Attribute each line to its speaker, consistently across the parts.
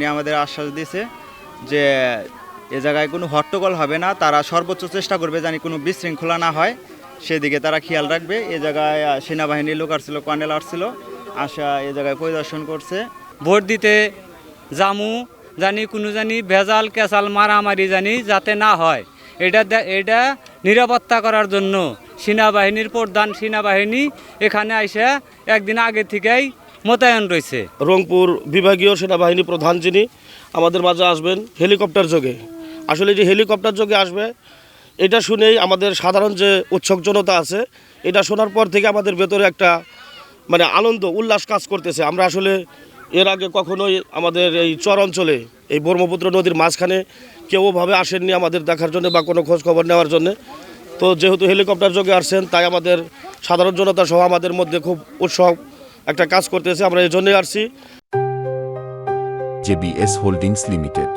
Speaker 1: সেনাবাহিনী আমাদের আশ্বাস দিয়েছে যে এ জায়গায় কোনো হট্টগোল হবে না, তারা সর্বোচ্চ চেষ্টা করবে জানি কোনো বিশৃঙ্খলা না হয়, সেদিকে তারা খেয়াল রাখবে। এ জায়গায় সেনাবাহিনীর লোক আসছিল, কর্নেল আসছিল, আসা এ জায়গায় পরিদর্শন করছে।
Speaker 2: ভোট দিতে জামু জানি কোনো জানি ভেজাল কেসাল মারামারি জানি যাতে না হয়, এটা নিরাপত্তা করার জন্য সেনাবাহিনীর প্রধান সেনাবাহিনী এখানে আইসা একদিন আগে থেকেই মোতায়েন রয়েছে।
Speaker 3: রংপুর বিভাগীয় সেনাবাহিনী প্রধান যিনি আমাদের মাঝে আসবেন হেলিকপ্টার যোগে। আসলে যে হেলিকপ্টার যোগে আসবে এটা শুনেই আমাদের সাধারণ যে উৎসুক জনতা আছে, এটা শোনার পর থেকে আমাদের ভেতরে একটা মানে আনন্দ উল্লাস কাজ করতেছে। আমরা আসলে এর আগে কখনোই আমাদের এই চর অঞ্চলে এই ব্রহ্মপুত্র নদীর মাঝখানে কেউভাবে আসেননি আমাদের দেখার জন্য বা কোনো খোঁজ খবর নেওয়ার জন্য। তো যেহেতু হেলিকপ্টার যোগে আসছেন, তাই আমাদের সাধারণ জনতা সহ আমাদের মধ্যে খুব উৎসব একটা কাজ করতেছে। আমরা এই জন্যই আসছি।
Speaker 4: JBS holdings limited.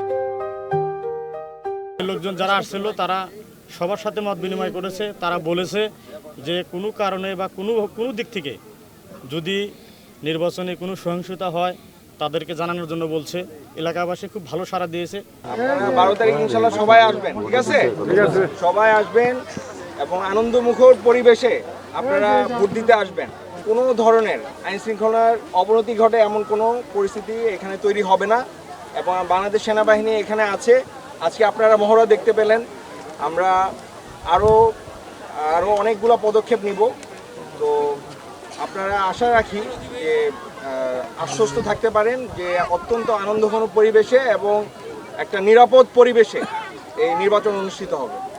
Speaker 5: লোকজন যারা আসছিল তারা সবার সাথে মত বিনিময় করেছে। তারা বলেছে যে কোনো কারণে বা কোনো দিক থেকে যদি নির্বাচনে কোনো সহিংসতা হয় তাদেরকে জানানোর জন্য বলছে। এলাকাবাসী খুব ভালো সাড়া দিয়েছে।
Speaker 6: 12 তারিখ ইনশাল্লাহ সবাই আসবেন, ঠিক আছে? সবাই আসবেন এবং আনন্দমুখর পরিবেশে আপনারা ভোট দিতে আসবেন। কোনো ধরনের আইন শৃঙ্খলার অবনতি ঘটে এমন কোনো পরিস্থিতি এখানে তৈরি হবে না। এবং বাংলাদেশ সেনাবাহিনী এখানে আছে। আজকে আপনারা মহড়া দেখতে পেলেন। আমরা আরও অনেকগুলো পদক্ষেপ নিব। তো আপনারা আশা রাখি যে আশ্বস্ত থাকতে পারেন যে অত্যন্ত আনন্দঘন পরিবেশে এবং একটা নিরাপদ পরিবেশে এই নির্বাচন অনুষ্ঠিত হবে।